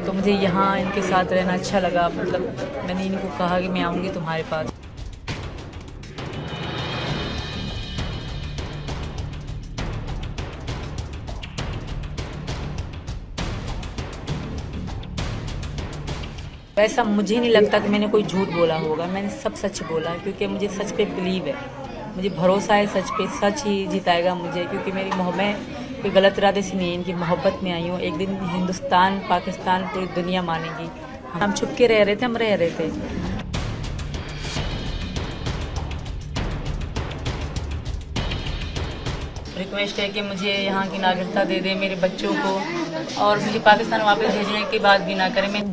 तो मुझे यहाँ इनके साथ रहना अच्छा लगा। मतलब मैंने इनको कहा कि मैं आऊँगी तुम्हारे पास। वैसा मुझे नहीं लगता कि मैंने कोई झूठ बोला होगा, मैंने सब सच बोला, क्योंकि मुझे सच पे बिलीव है, मुझे भरोसा है सच पे। सच ही जिताएगा मुझे, क्योंकि मेरी मैं कोई गलत इरादे से नहीं, इनकी मोहब्बत में आई हूँ। एक दिन हिंदुस्तान, पाकिस्तान, पूरी दुनिया मानेगी। हम छुप के रह रहे थे, हम रह रहे थे। रिक्वेस्ट है कि मुझे यहाँ की नागरिकता दे दे मेरे बच्चों को, और मुझे पाकिस्तान वापस भेजने की बात भी ना करें। मैं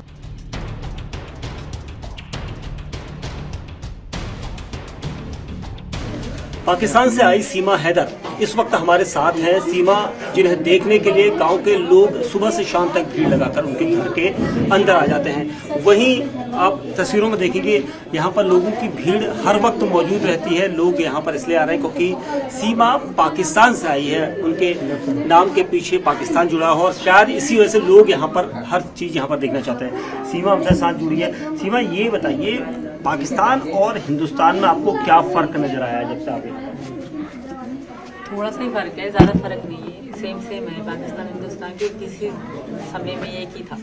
पाकिस्तान से आई सीमा हैदर इस वक्त हमारे साथ हैं। सीमा, जिन्हें देखने के लिए गांव के लोग सुबह से शाम तक भीड़ लगाकर उनके घर के अंदर आ जाते हैं। वहीं आप तस्वीरों में देखेंगे यहाँ पर लोगों की भीड़ हर वक्त मौजूद रहती है। लोग यहाँ पर इसलिए आ रहे हैं क्योंकि सीमा पाकिस्तान से आई है, उनके नाम के पीछे पाकिस्तान जुड़ा हो, और शायद इसी वजह से लोग यहाँ पर हर चीज़ यहाँ पर देखना चाहते हैं। सीमा हमसे साथ जुड़ी है। सीमा, ये बताइए, पाकिस्तान और हिंदुस्तान में आपको क्या फ़र्क नज़र आया जब से आप? थोड़ा सा ही फर्क है, ज़्यादा फर्क नहीं है, सेम है। पाकिस्तान हिंदुस्तान के किसी समय में एक ही था,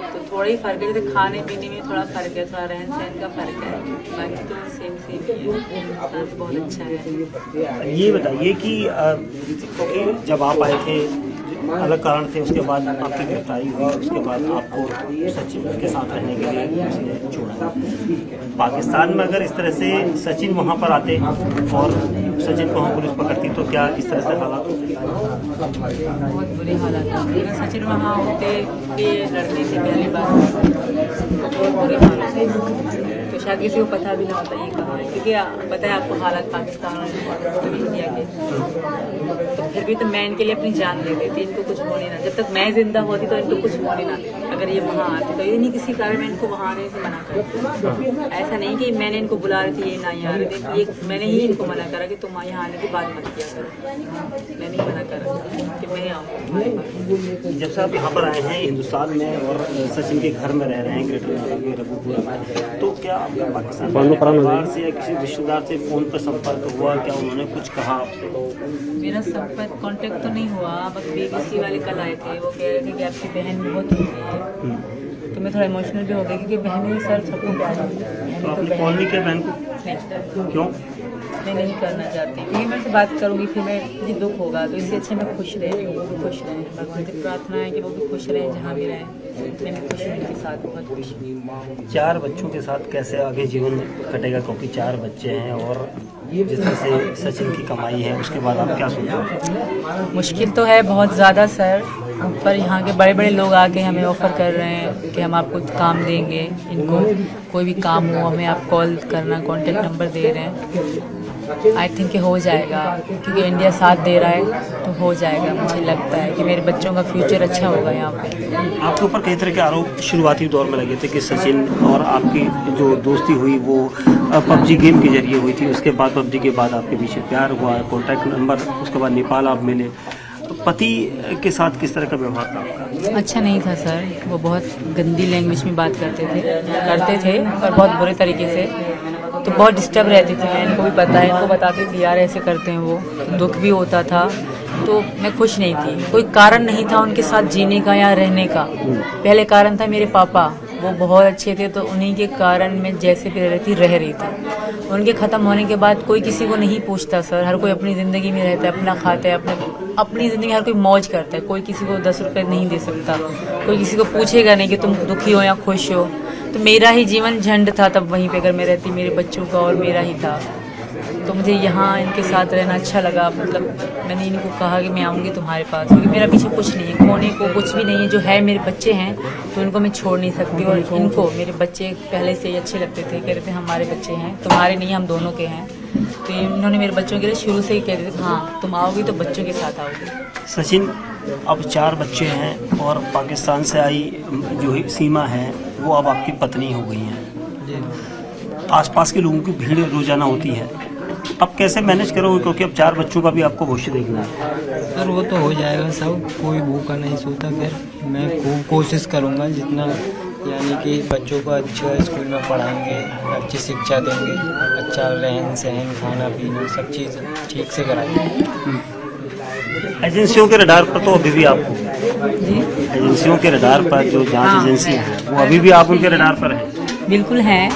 तो थोड़ा ही फर्क है। जैसे खाने पीने में थोड़ा फर्क है, थोड़ा रहन सहन का फर्क है, बाकी तो सेम ही है। हिंदुस्तान तो बहुत अच्छा है। ये बताइए कि जब आप आए थे अलग कारण थे, उसके बाद आपकी गिरफ्तारी हुई, उसके बाद आपको सचिन के साथ रहने के लिए उसने छोड़ा। पाकिस्तान में अगर इस तरह से सचिन वहाँ पर आते और सचिन को वहाँ पुलिस पकड़ती तो क्या इस तरह से हालात होते? बहुत बुरे हालात होते। अगर सचिन वहाँ होते कि लड़ने से पहले बात, बहुत बुरे हालात है। तो शायद किसी को पता भी ना होता ये कहाँ है, क्योंकि पता है आपको हालात पाकिस्तान और इंडिया के। तो फिर भी तो मैं इनके लिए अपनी जान दे देती, इनको कुछ होने ना। जब तक मैं जिंदा होती तो इनको कुछ होने ना। अगर ये वहाँ आते तो ये नहीं, किसी कारण मैं इनको वहाँ आने से मना करती। ऐसा नहीं कि मैंने इनको बुला रही थी, ये ना यहाँ रहे थे, ये मैंने ही इनको मना करा कि तुम यहाँ आने की बात मत किया करो। मैंने ही मना करा कि मैं आऊँ। जब से आप यहाँ पर आए हैं हिंदुस्तान में और सचिन के घर में रह रहे हैं ग्रेटर रघुपुरा में, तो क्या आपका पाकिस्तान परिवार से या किसी रिश्तेदार से फ़ोन पर संपर्क हुआ? क्या उन्होंने कुछ कहा आपसे? मेरा संपर्क कांटेक्ट तो नहीं हुआ, बस BBC वाले कल आए थे, वो कह रहे थे कि आपकी बहन बहुत हो गई है। तो मैं थोड़ा इमोशनल भी हो गई, क्योंकि बहन सर सबको प्यार है। तो आपने कॉल नहीं किया बहन को? क्यों? मैं नहीं करना चाहती, क्योंकि मैं उनसे बात करूँगी फिर मुझे दुख होगा। तो इससे अच्छा मैं खुश रह रही हूँ, वो भी खुश रहें। भगवान से प्रार्थना है कि वो भी खुश रहें, जहाँ भी रहें। मैं भी खुश हूँ, उनके साथ बहुत खुश हूँ। 4 बच्चों के साथ कैसे आगे जीवन कटेगा, क्योंकि 4 बच्चे हैं और जिस तरह से सचिन की कमाई है, उसके बाद आप क्या सोचो? मुश्किल तो है बहुत ज़्यादा सर, पर यहाँ के बड़े बड़े लोग आके हमें ऑफ़र कर रहे हैं कि हम आपको काम देंगे। इनको कोई भी काम हो हमें आप कॉल करना, कॉन्टेक्ट नंबर दे रहे हैं। आई थिंक कि हो जाएगा, क्योंकि इंडिया साथ दे रहा है तो हो जाएगा। मुझे लगता है कि मेरे बच्चों का फ्यूचर अच्छा होगा यहाँ पे। आपके ऊपर कई तरह के आरोप शुरुआती दौर में लगे थे कि सचिन और आपकी जो दोस्ती हुई वो PUBG गेम के जरिए हुई थी, उसके बाद PUBG के बाद आपके पीछे प्यार हुआ, कॉन्टैक्ट नंबर, उसके बाद नेपाल आप मिले। तो पति के साथ किस तरह का व्यवहार था आपका? अच्छा नहीं था सर, वो बहुत गंदी लैंग्वेज में बात करते थे और बहुत बुरे तरीके से। तो बहुत डिस्टर्ब रहती थी मैं, इनको भी पता है, इनको बताती थी यार ऐसे करते हैं वो, दुख भी होता था। तो मैं खुश नहीं थी, कोई कारण नहीं था उनके साथ जीने का या रहने का। पहले कारण था मेरे पापा, वो बहुत अच्छे थे, तो उन्हीं के कारण मैं जैसे भी रह रही थी। उनके ख़त्म होने के बाद कोई किसी को नहीं पूछता सर, हर कोई अपनी ज़िंदगी में रहता है, अपना खाता है, अपनी ज़िंदगी हर कोई मौज करता है। कोई किसी को 10 रुपये नहीं दे सकता, कोई किसी को पूछेगा नहीं कि तुम दुखी हो या खुश हो। तो मेरा ही जीवन झंड था तब वहीं पे, अगर मैं रहती मेरे बच्चों का और मेरा ही था। तो मुझे यहाँ इनके साथ रहना अच्छा लगा। मतलब मैंने इनको कहा कि मैं आऊँगी तुम्हारे पास, क्योंकि मेरा पीछे कुछ नहीं है, खोने को कुछ भी नहीं है। जो है मेरे बच्चे हैं, तो इनको मैं छोड़ नहीं सकती। और इनको मेरे बच्चे पहले से ही अच्छे लगते थे, कह रहे थे हमारे बच्चे हैं, तुम्हारे नहीं, हम दोनों के हैं। तो इन्होंने मेरे बच्चों के लिए शुरू से ही कह रहे थे हाँ तुम आओगी तो बच्चों के साथ आओगी। सचिन, अब 4 बच्चे हैं और पाकिस्तान से आई जो सीमा है वो अब आपकी पत्नी हो गई हैं। आसपास के लोगों की भीड़ रोजाना होती है, अब कैसे मैनेज करोगे, क्योंकि अब 4 बच्चों का भी आपको भविष्य देखना है? सर वो तो हो जाएगा सब, कोई भूखा नहीं सोता। फिर मैं खूब कोशिश करूँगा जितना, यानी कि बच्चों को अच्छा स्कूल में पढ़ाएंगे, अच्छी शिक्षा देंगे, अच्छा रहन सहन खाना पीना सब चीज़ ठीक से कराएंगे। एजेंसियों के रडार पर तो अभी भी आपको, एजेंसियों के रडार पर जो जांच एजेंसी है वो अभी भी आप उनके रडार पर हैं? बिल्कुल हैं,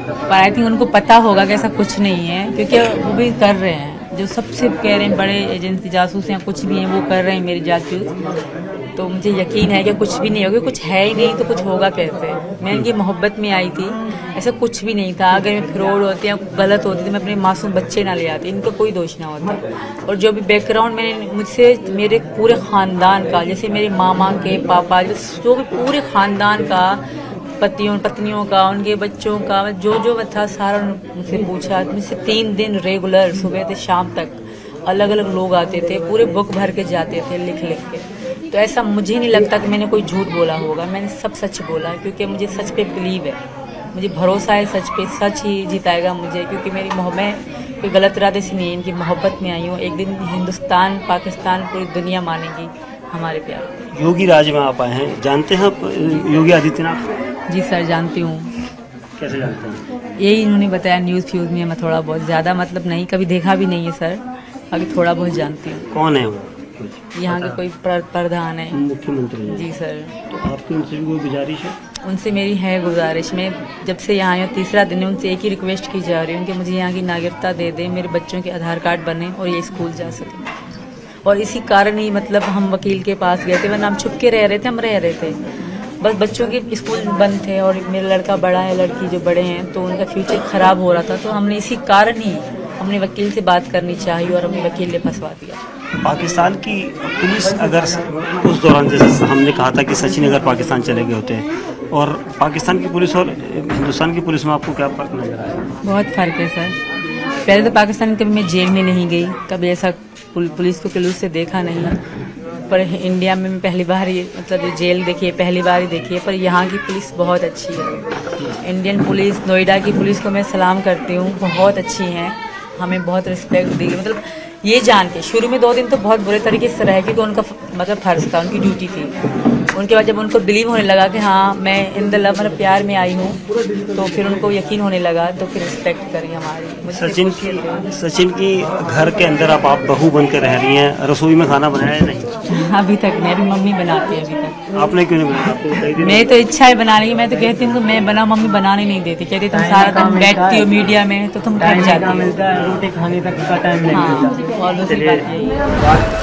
पर आई थिंक उनको पता होगा कि ऐसा कुछ नहीं है, क्योंकि वो भी कर रहे हैं। जो सबसे कह रहे हैं बड़े एजेंसी जासूस या कुछ भी हैं वो कर रहे हैं मेरी जासूस, तो मुझे यकीन है कि कुछ भी नहीं होगा। कुछ है ही नहीं तो कुछ होगा कैसे। मैं इनकी मोहब्बत में आई थी, ऐसा कुछ भी नहीं था। अगर मैं फ्रॉड होती या गलत होती तो मैं अपने मासूम बच्चे ना ले आती, इनका कोई दोष ना होता। और जो भी बैकग्राउंड मैंने मुझसे मेरे पूरे ख़ानदान का, जैसे मेरे मामा के पापा, जो भी पूरे ख़ानदान का, पत्नियों का, उनके बच्चों का, जो था सारा मुझसे पूछा। मुझसे 3 दिन रेगुलर सुबह से शाम तक अलग अलग लोग आते थे, पूरे बुक भर के जाते थे लिख के। तो ऐसा मुझे नहीं लगता कि मैंने कोई झूठ बोला होगा, मैंने सब सच बोला, क्योंकि मुझे सच पे बिलीव है, मुझे भरोसा है सच पे। सच ही जिताएगा मुझे, क्योंकि मेरी मोहब्बत कोई गलत इरादे से नहीं है, इनकी मोहब्बत में आई हूँ। एक दिन हिंदुस्तान, पाकिस्तान, पूरी दुनिया मानेगी हमारे प्यार। योगी राज में आप आए हैं, जानते हैं आप योगी आदित्यनाथ? जी सर, जानती हूँ। कैसे जानते हैं? यही इन्होंने बताया न्यूज़ फ्यूज़ में। मैं थोड़ा बहुत, ज़्यादा मतलब नहीं, कभी देखा भी नहीं है सर, अभी थोड़ा बहुत जानती हूँ। कौन है वो? यहाँ के कोई प्रधान है, मुख्यमंत्री? जी सर। तो आपकी उनसे भी कोई गुजारिश है? उनसे मेरी है गुजारिश। मैं जब से यहाँ आई हूँ, तीसरा दिन है, उनसे एक ही रिक्वेस्ट की जा रही हूँ कि मुझे यहाँ की नागरिकता दे दें, मेरे बच्चों के आधार कार्ड बने और ये स्कूल जा सकें। और इसी कारण ही मतलब हम वकील के पास गए थे, वरना हम छुप के रह रहे थे, हम रह रहे थे। बस बच्चों के स्कूल बंद थे और मेरा लड़का बड़ा है, लड़की जो बड़े हैं, तो उनका फ्यूचर ख़राब हो रहा था। तो हमने इसी कारण ही हमने वकील से बात करनी चाहिए और हमने वकील ने फंसवा दिया। पाकिस्तान की पुलिस, अगर उस दौरान जैसे हमने कहा था कि सचिन अगर पाकिस्तान चले गए होते, और पाकिस्तान की पुलिस और हिंदुस्तान की पुलिस में आपको क्या फ़र्क नजर आया? बहुत फ़र्क है सर। पहले तो पाकिस्तान कभी मैं जेल में नहीं गई, कभी ऐसा पुलिस को जुलूस से देखा नहीं, पर इंडिया में मैं पहली बार ये मतलब जेल देखी है, पहली बार ही देखी है। पर यहाँ की पुलिस बहुत अच्छी है। इंडियन पुलिस, नोएडा की पुलिस को मैं सलाम करती हूँ, बहुत अच्छी हैं, हमें बहुत रिस्पेक्ट दी। मतलब ये जान के शुरू में 2 दिन तो बहुत बुरे तरीके से रहे, क्योंकि उनका मतलब फर्ज था, उनकी ड्यूटी थी। उनके बाद जब उनको बिलीव होने लगा कि हाँ मैं इन द लव, मतलब प्यार में आई हूँ, तो फिर उनको यकीन होने लगा, तो फिर रिस्पेक्ट करी हमारी। सचिन की घर के अंदर आप बहू बन कर रह रही हैं, रसोई में खाना बनाया नहीं? अभी तक नहीं, अभी मम्मी बनाती है। अभी तक आपने क्यों नहीं बनाया? मेरी तो इच्छा है बनाने की, मैं तो कहती हूँ मैं बना, मम्मी बनाने नहीं देती, कहती तुम सारा दिन बैठती हो मीडिया में तो तुम थक जाती हो, रोटी खाने तक का टाइम नहीं मिलता। और दूसरी बात यही है।